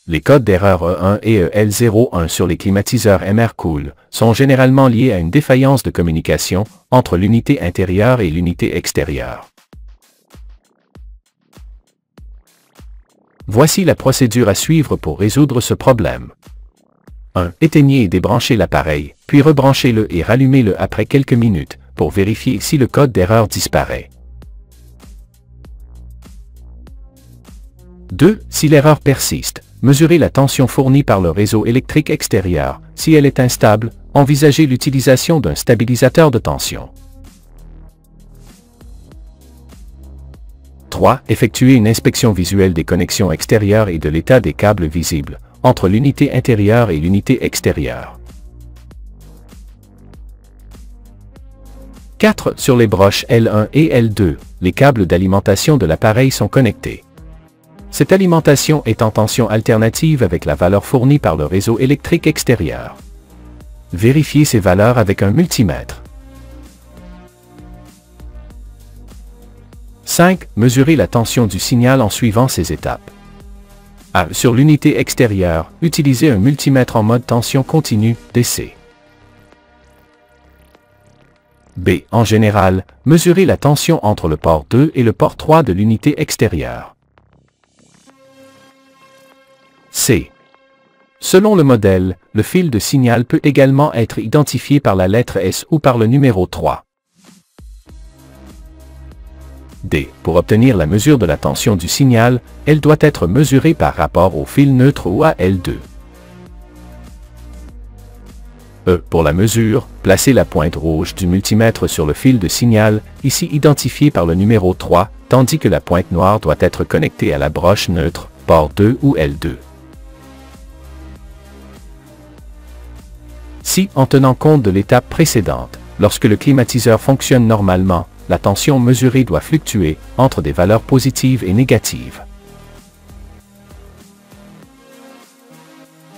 Les codes d'erreur E1 et EL01 sur les climatiseurs MR-Cool sont généralement liés à une défaillance de communication entre l'unité intérieure et l'unité extérieure. Voici la procédure à suivre pour résoudre ce problème. 1. Éteignez et débranchez l'appareil, puis rebranchez-le et rallumez-le après quelques minutes pour vérifier si le code d'erreur disparaît. 2. Si l'erreur persiste, mesurez la tension fournie par le réseau électrique extérieur. Si elle est instable, envisagez l'utilisation d'un stabilisateur de tension. 3. Effectuez une inspection visuelle des connexions extérieures et de l'état des câbles visibles entre l'unité intérieure et l'unité extérieure. 4. Sur les broches L1 et L2, les câbles d'alimentation de l'appareil sont connectés. Cette alimentation est en tension alternative avec la valeur fournie par le réseau électrique extérieur. Vérifiez ces valeurs avec un multimètre. 5. Mesurez la tension du signal en suivant ces étapes. A. Sur l'unité extérieure, utilisez un multimètre en mode tension continue, DC. B. En général, mesurez la tension entre le port 2 et le port 3 de l'unité extérieure. C. Selon le modèle, le fil de signal peut également être identifié par la lettre S ou par le numéro 3. D. Pour obtenir la mesure de la tension du signal, elle doit être mesurée par rapport au fil neutre ou à L2. E. Pour la mesure, placez la pointe rouge du multimètre sur le fil de signal, ici identifié par le numéro 3, tandis que la pointe noire doit être connectée à la broche neutre, port 2 ou L2. Si, en tenant compte de l'étape précédente, lorsque le climatiseur fonctionne normalement, la tension mesurée doit fluctuer entre des valeurs positives et négatives.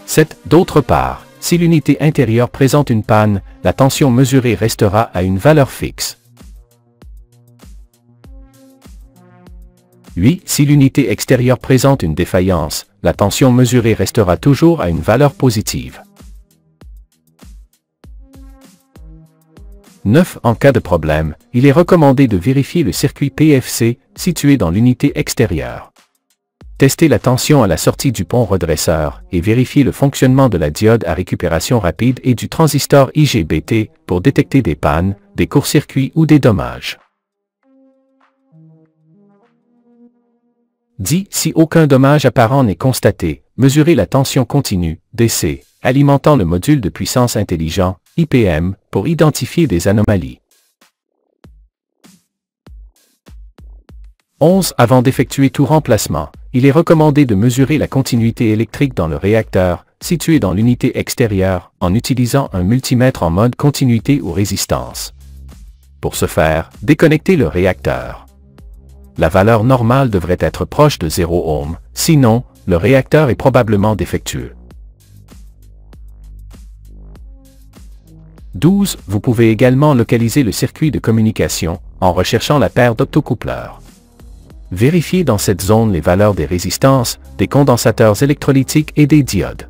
7. D'autre part, si l'unité intérieure présente une panne, la tension mesurée restera à une valeur fixe. 8. Si l'unité extérieure présente une défaillance, la tension mesurée restera toujours à une valeur positive. 9. En cas de problème, il est recommandé de vérifier le circuit PFC situé dans l'unité extérieure. Testez la tension à la sortie du pont redresseur et vérifiez le fonctionnement de la diode à récupération rapide et du transistor IGBT pour détecter des pannes, des courts-circuits ou des dommages. 10. Si aucun dommage apparent n'est constaté, mesurez la tension continue, DC, alimentant le module de puissance intelligent, IPM, pour identifier des anomalies. 11. Avant d'effectuer tout remplacement, il est recommandé de mesurer la continuité électrique dans le réacteur, situé dans l'unité extérieure, en utilisant un multimètre en mode continuité ou résistance. Pour ce faire, déconnectez le réacteur. La valeur normale devrait être proche de 0 ohm, sinon, le réacteur est probablement défectueux. 12. Vous pouvez également localiser le circuit de communication en recherchant la paire d'optocoupleurs. Vérifiez dans cette zone les valeurs des résistances, des condensateurs électrolytiques et des diodes.